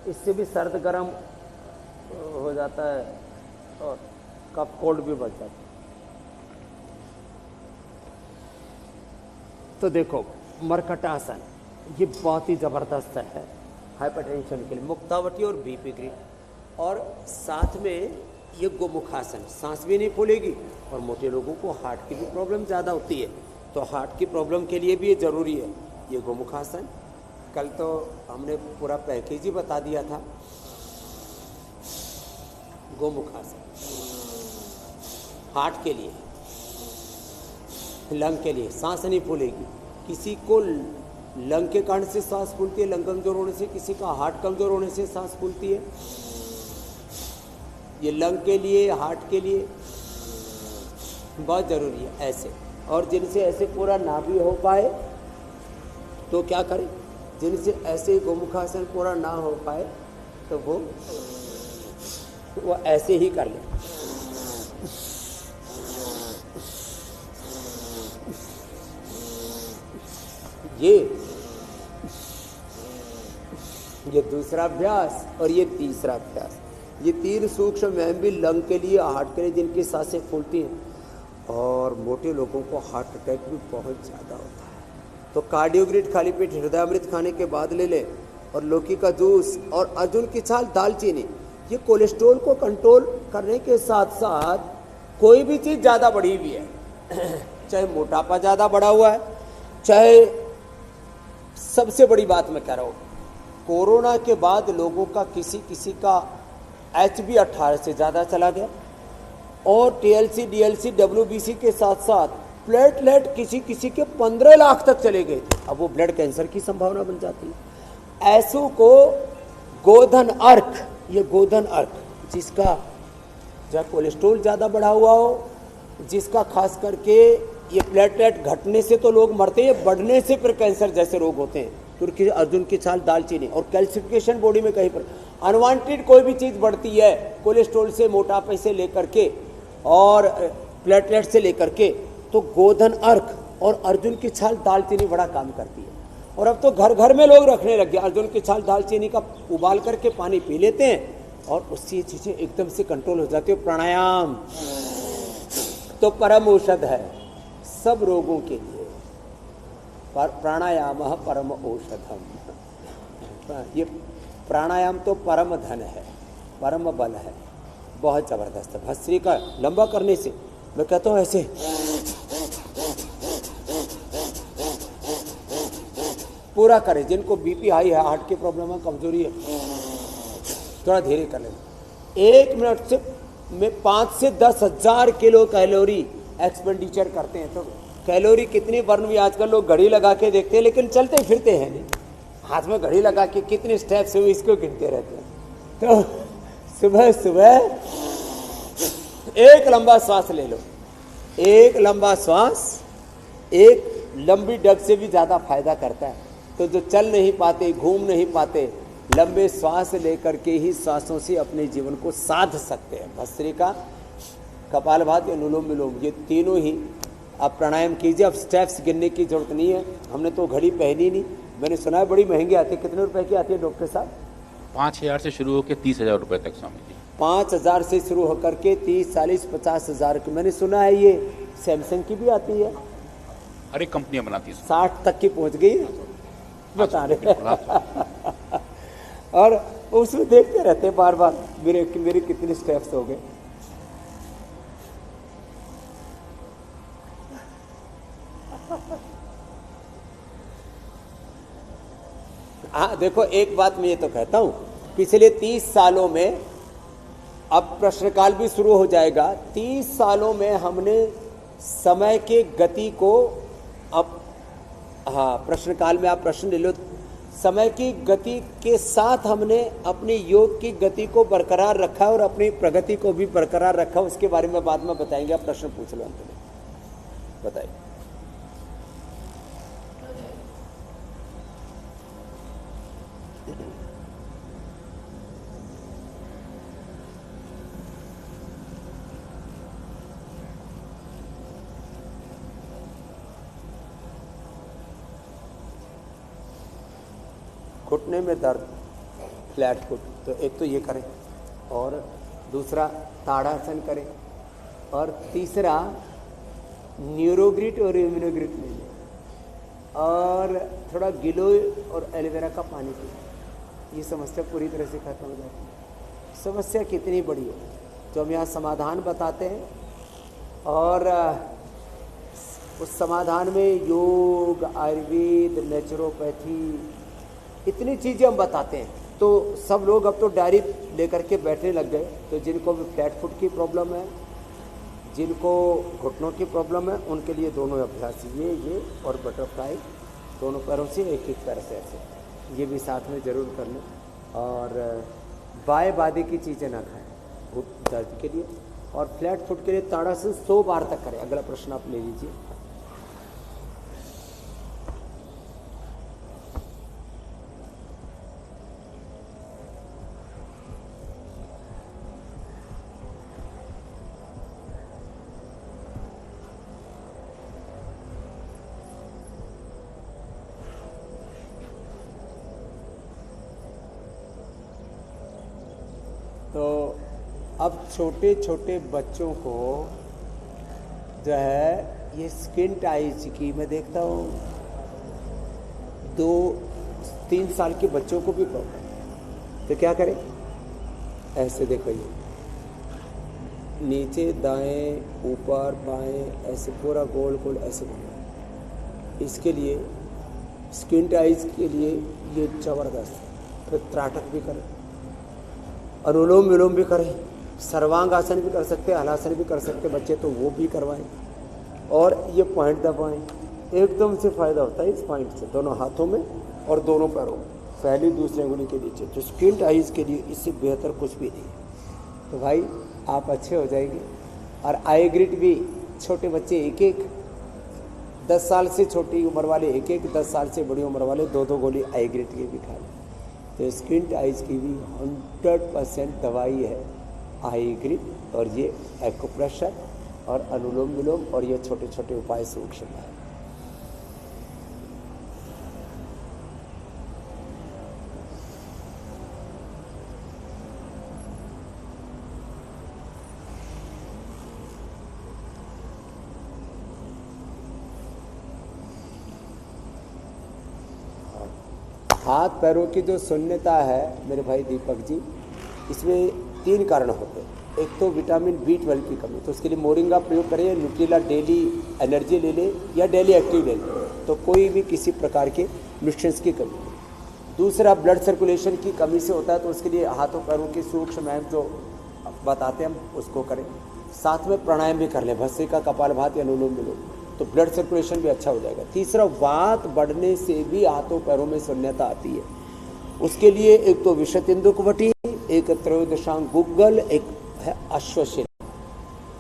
इससे भी सर्द गर्म हो जाता है और कफ कोल्ड भी बढ़ जाता है। तो देखो मरकटासन ये बहुत ही ज़बरदस्त है हाइपरटेंशन के लिए, मुक्तावटी और बीपी ग्रिप। और साथ में ये गोमुखासन, सांस भी नहीं फूलेगी। और मोटे लोगों को हार्ट की भी प्रॉब्लम ज़्यादा होती है, तो हार्ट की प्रॉब्लम के लिए भी ये ज़रूरी है ये गोमुखासन। कल तो हमने पूरा पैकेज ही बता दिया था। गोमुखासन हार्ट के लिए, लंग के लिए, सांस नहीं फूलेगी। किसी को लंग के कारण से सांस फूलती है, लंग कमजोर होने से, किसी का हार्ट कमजोर होने से सांस फूलती है। ये लंग के लिए, हार्ट के लिए बहुत ज़रूरी है ऐसे। और जिनसे ऐसे पूरा ना भी हो पाए तो क्या करें, जिनसे ऐसे गोमुखासन पूरा ना हो पाए तो वो ऐसे ही कर ले। ये दूसरा अभ्यास और ये तीसरा अभ्यास। ये 3 सूक्ष्म व्यायाम भी लंग के लिए, हार्ट के लिए, जिनकी सांसें फूलती हैं। और मोटे लोगों को हार्ट अटैक भी बहुत ज़्यादा होता है। तो कार्डियोग्रिड खाली पेट हृदयामृत खाने के बाद ले ले, और लौकी का जूस और अर्जुन की छाल, दालचीनी, ये कोलेस्ट्रॉल को कंट्रोल करने के साथ साथ कोई भी चीज़ ज़्यादा बढ़ी हुई है, चाहे मोटापा ज़्यादा बढ़ा हुआ है, चाहे सबसे बड़ी बात मैं कह रहा हूँ, कोरोना के बाद लोगों का किसी का HB18 से ज़्यादा चला गया, और TLC, DLC, WBC के साथ साथ प्लेटलेट किसी के 15 लाख तक चले गए थे। अब वो ब्लड कैंसर की संभावना बन जाती है। ऐसों को गोधन अर्क, ये गोधन अर्क जिसका जहाँ कोलेस्ट्रोल ज़्यादा बढ़ा हुआ हो, जिसका खास करके ये प्लेटलेट घटने से तो लोग मरते हैं, बढ़ने से फिर कैंसर जैसे रोग होते हैं, तुर्की अर्जुन की छाल, दालचीनी, और कैल्सिफिकेशन बॉडी में कहीं पर अनवांटेड कोई भी चीज़ बढ़ती है कोलेस्ट्रोल से, मोटापे से लेकर के और प्लेटलेट से लेकर के, तो गोधन अर्क और अर्जुन की छाल, दालचीनी बड़ा काम करती है। और अब तो घर घर में लोग रखने लग गए, अर्जुन की छाल, दालचीनी का उबाल करके पानी पी लेते हैं और उससे चीज़ें एकदम से कंट्रोल हो जाती है। प्राणायाम तो परम औषध है सब रोगों के लिए, प्राणायाम परम औषधम। ये प्राणायाम तो परम धन है, परम बल है, बहुत जबरदस्त है। भस्त्री का लंबा करने से मैं कहता हूँ ऐसे पूरा करें, जिनको बीपी हाई है, हार्ट की प्रॉब्लम है, कमजोरी है, थोड़ा धीरे कर लेना। 1 मिनट से में 5 से 10 हज़ार किलो कैलोरी एक्सपेंडिचर करते हैं। तो कैलोरी कितनी बर्न हुई, आजकल लोग घड़ी लगा के देखते हैं, लेकिन चलते फिरते हैं नहीं, हाथ में घड़ी लगा के कितने स्टेप्स हुए इसको गिनते रहते हैं। तो सुबह सुबह एक लंबा श्वास ले लो, एक लंबा श्वास एक लंबी डग से भी ज़्यादा फायदा करता है। तो जो चल नहीं पाते, घूम नहीं पाते, लंबे श्वास लेकर के ही श्वासों से अपने जीवन को साध सकते हैं। भस्त्रिका, कपालभाति, अनुलोम विलोम, ये तीनों ही आप प्राणायाम कीजिए। अब स्टेप्स गिनने की जरूरत नहीं है, हमने तो घड़ी पहनी नहीं, मैंने सुना है बड़ी महंगी आती है। कितने रुपए की आती है डॉक्टर साहब? 5,000 से शुरू होकर 30,000 रुपए तक स्वामी जी। 5,000 से शुरू होकर के 30, 40, 50,000 की मैंने सुना है। ये सैमसंग की भी आती है, हर एक कंपनियां बनाती है, 60 तक की पहुंच गई बता रहे। और उसमें देखते रहते हैं बार बार मेरे कितने स्टेप्स हो गए। हाँ देखो, एक बात मैं ये तो कहता हूं, पिछले 30 सालों में, अब प्रश्नकाल भी शुरू हो जाएगा, 30 सालों में हमने समय के गति को, अब हाँ प्रश्नकाल में आप प्रश्न ले लो, समय की गति के साथ हमने अपनी योग की गति को बरकरार रखा और अपनी प्रगति को भी बरकरार रखा। उसके बारे में बाद में बताएंगे, आप प्रश्न पूछ लो, अंत में बताइए। घुटने में दर्द, फ्लैट फुट, तो एक तो ये करें, और दूसरा ताड़ासन करें, और तीसरा न्यूरोग्रिट और इम्यूनोग्रिट ले लें, और थोड़ा गिलोय और एलोवेरा का पानी पिए। ये समस्या पूरी तरह से खत्म हो जाती है। समस्या कितनी बड़ी हो, तो हम यहाँ समाधान बताते हैं, और उस समाधान में योग, आयुर्वेद, नेचुरोपैथी, इतनी चीज़ें हम बताते हैं। तो सब लोग अब तो डायरी लेकर के बैठने लग गए। तो जिनको भी फ्लैट फुट की प्रॉब्लम है, जिनको घुटनों की प्रॉब्लम है, उनके लिए दोनों अभ्यास, ये और बटरफ्लाई, दोनों पैरों से एक एक पैर से ऐसे, ये भी साथ में ज़रूर कर लें। और बाएं बादे की चीज़ें ना खाएं घुट दर्द के लिए। और फ्लैट फुट के लिए ताड़ासन 100 बार तक करें। अगला प्रश्न आप ले लीजिए। तो अब छोटे छोटे बच्चों को जो है ये स्किन टाइज की मैं देखता हूँ, 2-3 साल के बच्चों को भी प्रॉब्लम है, तो क्या करें? ऐसे देखो, ये नीचे दाएं ऊपर बाएं ऐसे पूरा गोल गोल ऐसे घूमना। इसके लिए स्क्विंट आइज के लिए ये ज़बरदस्त है। फिर त्राटक भी करें, अनुलोम विलोम भी करें, सर्वांग आसन भी कर सकते हैं, हलासन भी कर सकते हैं बच्चे, तो वो भी करवाएं। और ये पॉइंट दबाएं, एकदम से फ़ायदा होता है इस पॉइंट से, दोनों हाथों में और दोनों पैरों में, पहली दूसरी अंगुली के नीचे। तो स्क्विंट आइज के लिए इससे बेहतर कुछ भी नहीं। तो भाई आप अच्छे हो जाएंगे। और आई ग्रिड भी छोटे बच्चे 1-1, 10 साल से छोटी उम्र वाले 1-1, 10 साल से बड़ी उम्र वाले 2-2 गोली आई ग्रिड की भी खा लें। तो स्क्विंट आइज की भी 100% दवाई है आई ग्रिड, और ये एक्यूप्रेशर और अनुलोम विलोम और ये छोटे छोटे उपाय सूक्ष्म है। हाथ पैरों की जो शून्यता है मेरे भाई दीपक जी, इसमें 3 कारण होते हैं। एक तो विटामिन B12 की कमी, तो उसके लिए मोरिंगा प्रयोग करें, न्यूट्रिला डेली एनर्जी ले लें या डेली एक्टिव ले लें, तो कोई भी किसी प्रकार के न्यूट्रिएंट्स की कमी नहीं। दूसरा ब्लड सर्कुलेशन की कमी से होता है, तो उसके लिए हाथों पैरों की सूक्ष्म व्यायाम जो बताते हैं हम उसको करें। साथ में प्राणायाम भी कर लें, भस्त्रिका, कपालभाति, अनुलोम विलोम, तो ब्लड सर्कुलेशन भी अच्छा हो जाएगा। तीसरा, वात बढ़ने से भी हाथों पैरों में शून्यता आती है, उसके लिए एक तो विशतेंदुकवटी, एक त्रयोदशांग गुग्गल, एक है अश्वशिला।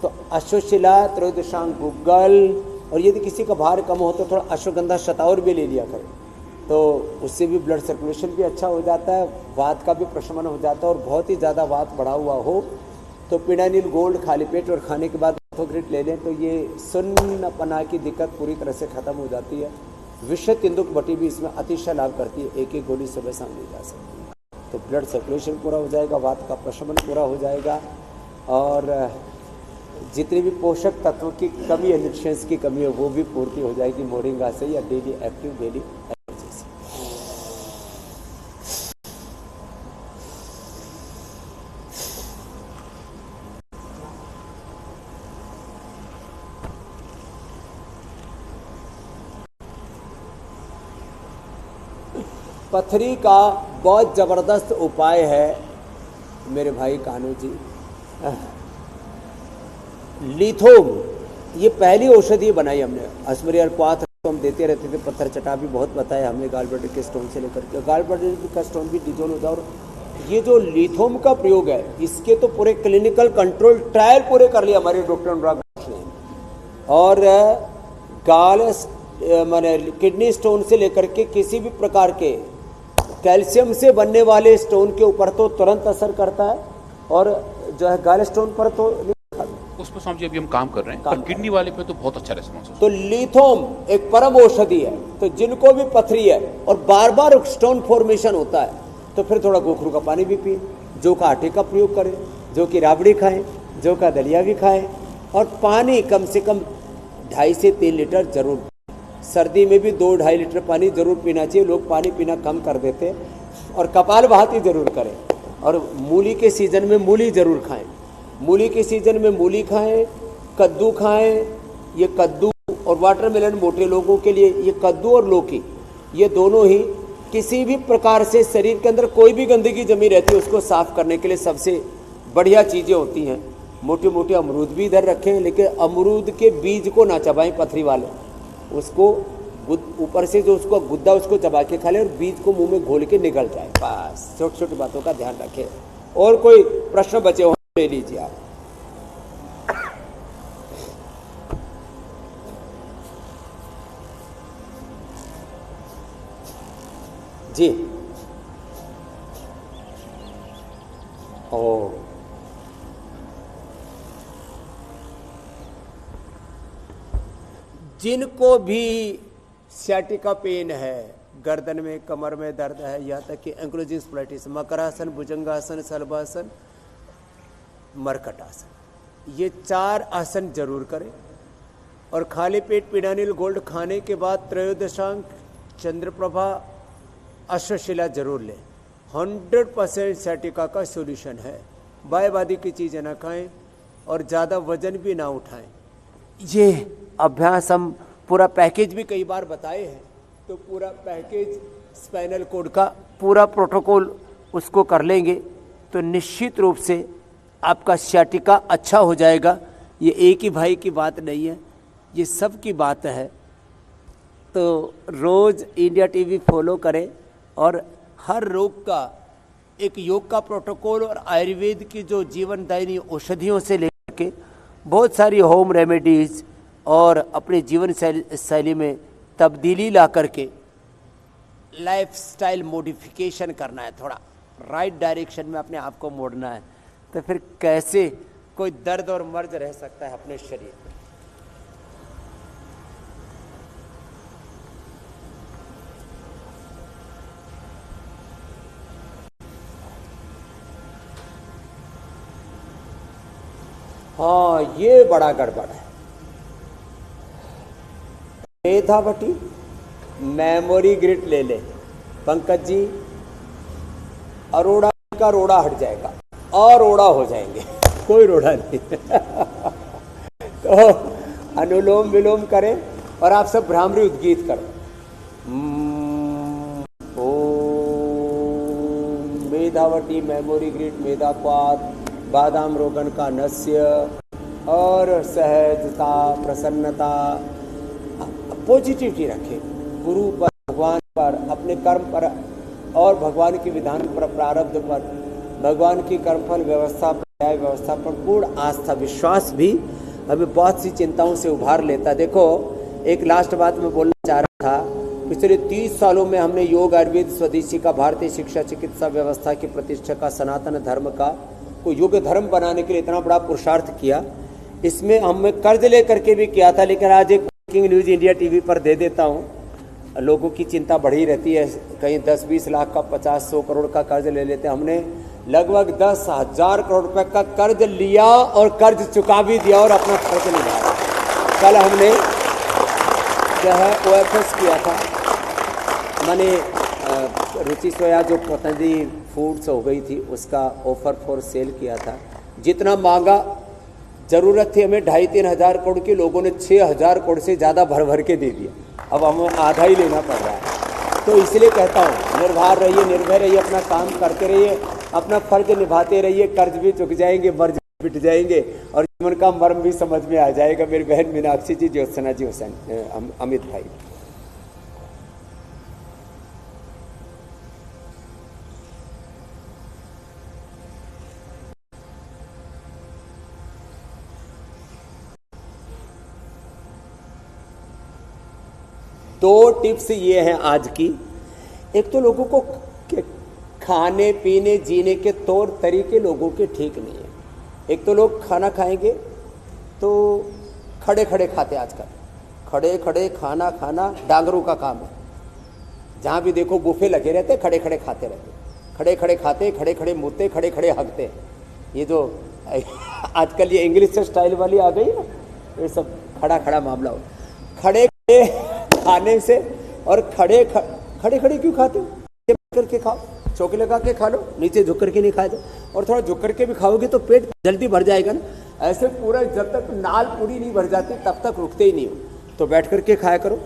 तो अश्वशिला, त्रयोदशांग गुग्गल, और यदि किसी का भार कम हो तो थोड़ा अश्वगंधा शतावर भी ले लिया करें, तो उससे भी ब्लड सर्कुलेशन भी अच्छा हो जाता है, वात का भी प्रशमन हो जाता है। और बहुत ही ज़्यादा वात बढ़ा हुआ हो तो पिडानिल गोल्ड खाली पेट और खाने के बाद ऑर्थोग्रिड ले लें, तो ये सुन्नपना की दिक्कत पूरी तरह से ख़त्म हो जाती है। विशतेंदुकवटी भी इसमें अतिशय लाभ करती है, 1-1 गोली सुबह शाम ली जा सकती है, तो ब्लड सर्कुलेशन पूरा हो जाएगा, वात का प्रशमन पूरा हो जाएगा, और जितने भी पोषक तत्वों की कमी है, न्यूट्रिएंट्स की कमी है, वो भी पूर्ति हो जाएगी मोरिंगा से या डेली एक्टिव डेली एनर्जी से। पथरी का बहुत ज़बरदस्त उपाय है मेरे भाई कानू जी, लिथोम। ये पहली औषधि बनाई हमने, अस्मरी अल्पाथ तो हम देते रहते थे, पत्थर चटा भी बहुत बताया हमने, गाल ब्लडर के स्टोन से लेकर के, गाल ब्लडर का स्टोन भी डिजोल्व हो जाए। और ये जो लिथोम का प्रयोग है, इसके तो पूरे क्लिनिकल कंट्रोल ट्रायल पूरे कर लिया हमारे डॉक्टर अनुराग ने। और गाल माने किडनी स्टोन से लेकर के किसी भी प्रकार के कैल्शियम से बनने वाले स्टोन के ऊपर तो तुरंत असर करता है, और जो है गाल स्टोन पर तो उस पर स्वामी जी अभी हम काम कर रहे हैं, पर किडनी वाले पे तो बहुत अच्छा रिस्पॉन्स है। तो लिथोम एक परम औषधि है, तो जिनको भी पथरी है और बार बार स्टोन फॉर्मेशन होता है, तो फिर थोड़ा गोखरू का पानी भी पिए, जौ का आटे का प्रयोग करें, जौ की राबड़ी खाएं, जौ का दलिया भी खाएं, और पानी कम से कम 2.5 से 3 लीटर जरूर। सर्दी में भी 2-2.5 लीटर पानी जरूर पीना चाहिए, लोग पानी पीना कम कर देते हैं। और कपालभाति जरूर करें, और मूली के सीजन में मूली जरूर खाएं, मूली के सीजन में मूली खाएं, कद्दू खाएं। ये कद्दू और वाटरमेलन मोटे लोगों के लिए, ये कद्दू और लौकी, ये दोनों ही किसी भी प्रकार से शरीर के अंदर कोई भी गंदगी जमी रहती है उसको साफ करने के लिए सबसे बढ़िया चीज़ें होती हैं। मोटे मोटे अमरूद भी इधर रखें, लेकिन अमरूद के बीज को ना चबाएं पथरी वाले, उसको ऊपर से जो उसको गुद्दा उसको चबा के खा ले और बीज को मुंह में घोल के निकल जाए। बस छोटी छोटी बातों का ध्यान रखें। और कोई प्रश्न बचे हो ले लीजिए आप। जी ओ जिनको भी सियाटिका पेन है, गर्दन में कमर में दर्द है, यहाँ तक कि एंक्लोजिंग स्प्लाइटिस, मकरासन, भुजंगासन, सलभासन, मरकटासन, ये 4 आसन जरूर करें। और खाली पेट पिडानिल गोल्ड खाने के बाद त्रयोदशांग चंद्रप्रभा अश्वशिला जरूर लें। 100% सैटिका का सॉल्यूशन है। बायवादी की चीज़ें ना खाएं और ज़्यादा वजन भी ना उठाएं। ये अभ्यास हम पूरा पैकेज भी कई बार बताए हैं, तो पूरा पैकेज स्पाइनल कोड का पूरा प्रोटोकॉल उसको कर लेंगे तो निश्चित रूप से आपका सैटिका अच्छा हो जाएगा। ये एक ही भाई की बात नहीं है, ये सब की बात है। तो रोज़ इंडिया टीवी फॉलो करें और हर रोग का एक योग का प्रोटोकॉल और आयुर्वेद की जो जीवनदायिनी औषधियों से लेकर के बहुत सारी होम रेमेडीज़ और अपने जीवन शैली में तब्दीली ला करके लाइफस्टाइल मॉडिफिकेशन करना है, थोड़ा राइट डायरेक्शन में अपने आप को मोड़ना है। तो फिर कैसे कोई दर्द और मर्ज रह सकता है अपने शरीर में। हाँ, ये बड़ा गड़बड़ है। मेधावटी मेमोरी ग्रिड ले ले पंकज जी, अरोड़ा का रोड़ा हट जाएगा और रोड़ा हो जाएंगे, कोई रोड़ा नहीं। तो अनुलोम विलोम करें और आप सब भ्रामरी उद्गीत करें। ओम मेधावटी मेमोरी ग्रिड मेधापात बादाम रोगन का नस्य और सहजता प्रसन्नता पॉजिटिविटी रखें गुरु पर, भगवान पर, अपने कर्म पर और भगवान के विधान पर, प्रारब्ध पर, भगवान की कर्मफल व्यवस्था पर, न्याय व्यवस्था पर पूर्ण आस्था विश्वास भी हमें बहुत सी चिंताओं से उभार लेता है। देखो, एक लास्ट बात मैं बोलना चाह रहा था। पिछले 30 सालों में हमने योग आयुर्वेद स्वदेशी का भारतीय शिक्षा चिकित्सा व्यवस्था की प्रतिष्ठा का सनातन धर्म का को युग धर्म बनाने के लिए इतना बड़ा पुरुषार्थ किया। इसमें हमने कर्ज लेकर के भी किया था, लेकिन आज एक ब्रेकिंग न्यूज इंडिया टीवी पर दे देता हूँ। लोगों की चिंता बढ़ी रहती है, कहीं 10-20 लाख का 50-100 करोड़ का कर्ज ले लेते हैं। हमने लगभग 10,000 करोड़ रुपए का कर्ज लिया और कर्ज चुका भी दिया और अपना खर्च निभाया। कल हमने जो है OFS किया था, मैंने रुचि सोया जो पतंजलि फूड्स हो गई थी उसका ऑफर फॉर सेल किया था। जितना मांगा, ज़रूरत थी हमें 2,500-3 हज़ार करोड़ की, लोगों ने 6,000 करोड़ से ज़्यादा भर भर के दे दिया। अब हमें आधा ही लेना पड़ रहा है। तो इसलिए कहता हूँ, निर्भर रहिए, निर्भय रहिए, अपना काम करते रहिए, अपना फर्ज निभाते रहिए। कर्ज भी चुक जाएंगे, मर्ज भी पिट जाएंगे और जीवन का मर्म भी समझ में आ जाएगा। मेरी बहन मीनाक्षी जी, ज्योत्सना जी, हुसैन, अमित भाई। दो टिप्स ये हैं आज की। एक तो लोगों को खाने पीने जीने के तौर तरीके लोगों के ठीक नहीं है। एक तो लोग खाना खाएंगे तो खड़े खड़े खाते, आजकल खड़े खड़े खाना खाना डांगरों का काम है। जहाँ भी देखो बुफे लगे रहते, खड़े खड़े खाते रहते, खड़े खड़े खाते, खड़े खड़े मुँहते, खड़े खड़े हकते। ये जो आजकल ये इंग्लिश स्टाइल वाली आ गई ना, ये सब खड़ा खड़ा मामला हो। खड़े खड़े खाने से और खड़े खड़े क्यों खाते हो? करके खाओ, चौके लगा के खा लो, नीचे झुक करके नहीं खाए। और थोड़ा झुक करके भी खाओगे तो पेट जल्दी भर जाएगा ना। ऐसे पूरा जब तक नाल पूरी नहीं भर जाती तब तक रुकते ही नहीं हो। तो बैठ करके खाया करो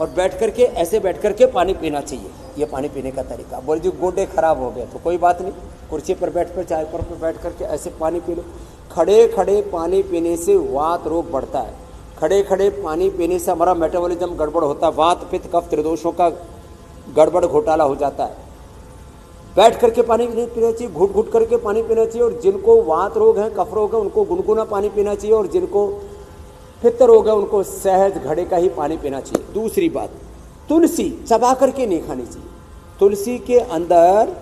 और बैठ करके ऐसे बैठ करके पानी पीना चाहिए। ये पानी पीने का तरीका। बोल जो गोडे खराब हो गए तो कोई बात नहीं, कुर्सी पर बैठ कर चाय पर बैठ करके ऐसे पानी पी लो। खड़े खड़े पानी पीने से वात रोग बढ़ता है। खड़े खड़े पानी पीने से हमारा मेटाबॉलिज्म गड़बड़ होता है, वात पित्त कफ त्रिदोषों का गड़बड़ घोटाला हो जाता है। बैठ करके पानी नहीं पीना चाहिए, घुट घुट करके पानी पीना चाहिए। और जिनको वात रोग है, कफ रोग है, उनको गुनगुना पानी पीना चाहिए। और जिनको पित्त रोग है उनको सहज घड़े का ही पानी पीना चाहिए। दूसरी बात, तुलसी चबा करके नहीं खानी चाहिए। तुलसी के अंदर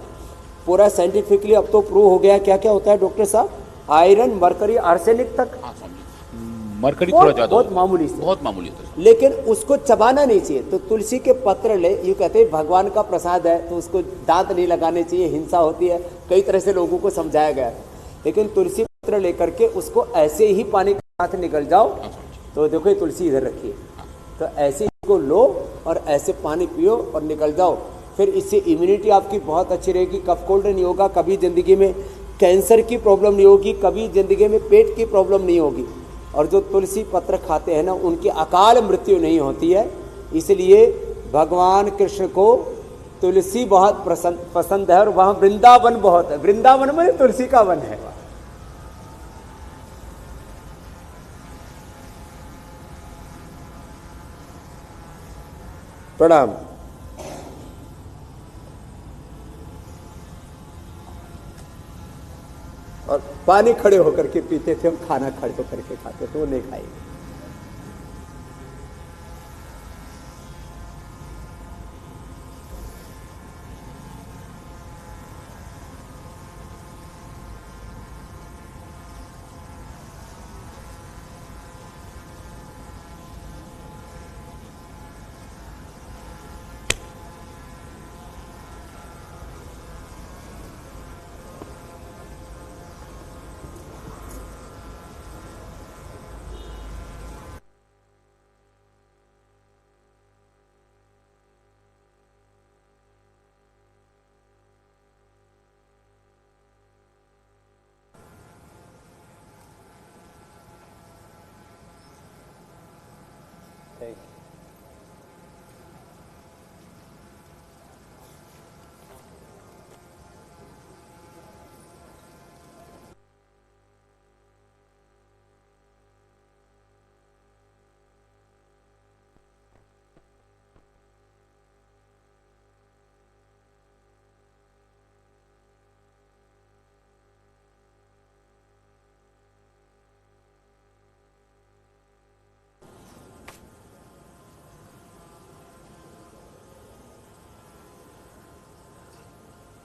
पूरा साइंटिफिकली अब तो प्रूव हो गया क्या क्या होता है डॉक्टर साहब, आयरन, मरकरी, आर्सेनिक तक। मरकरी थोड़ा ज्यादा, बहुत मामूली से, बहुत मामूली होता है, लेकिन उसको चबाना नहीं चाहिए। तो तुलसी के पत्र ले, यूँ कहते हैं भगवान का प्रसाद है तो उसको दांत नहीं लगाने चाहिए, हिंसा होती है, कई तरह से लोगों को समझाया गया है। लेकिन तुलसी पत्र लेकर के उसको ऐसे ही पानी के साथ निकल जाओ। तो देखो ये तुलसी इधर रखिए, तो ऐसे ही को लो और ऐसे पानी पियो और निकल जाओ। फिर इससे इम्यूनिटी आपकी बहुत अच्छी रहेगी, कफ कोल्ड नहीं होगा, कभी ज़िंदगी में कैंसर की प्रॉब्लम नहीं होगी, कभी ज़िंदगी में पेट की प्रॉब्लम नहीं होगी। और जो तुलसी पत्र खाते हैं ना, उनकी अकाल मृत्यु नहीं होती है। इसलिए भगवान कृष्ण को तुलसी बहुत पसंद है, और वहाँ वृंदावन बहुत है। वृंदावन में तुलसी का वन है। प्रणाम। और पानी खड़े होकर के पीते थे हम, खाना खड़े होकर के खाते थे, वो नहीं खाएंगे।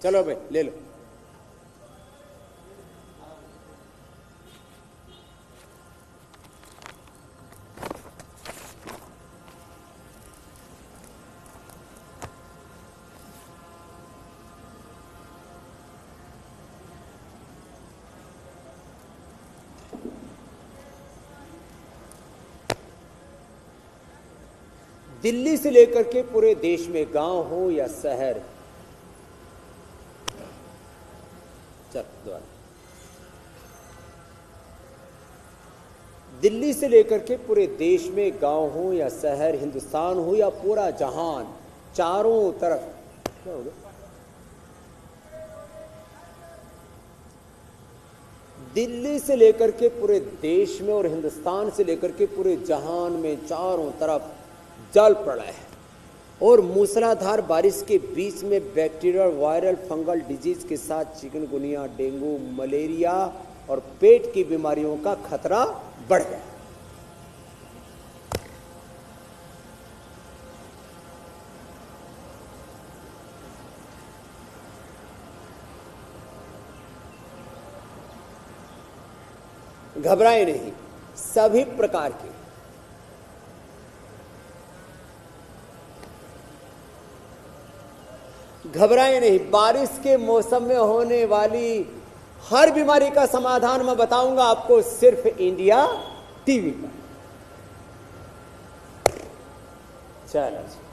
चलो भाई ले लो। दिल्ली से लेकर के पूरे देश में, गांव हो या शहर, दिल्ली से लेकर के पूरे देश में, गांव हो या शहर, हिंदुस्तान हो या पूरा जहान, चारों तरफ, क्या हो गया? दिल्ली से लेकर के पूरे देश में और हिंदुस्तान से लेकर के पूरे जहान में चारों तरफ जल प्रलय है। और मूसलाधार बारिश के बीच में बैक्टीरियल, वायरल, फंगल डिजीज के साथ चिकनगुनिया, डेंगू, मलेरिया और पेट की बीमारियों का खतरा बढ़ गया। घबराए नहीं, सभी प्रकार की घबराए नहीं। बारिश के मौसम में होने वाली हर बीमारी का समाधान मैं बताऊंगा आपको सिर्फ इंडिया टीवी पर। चलो।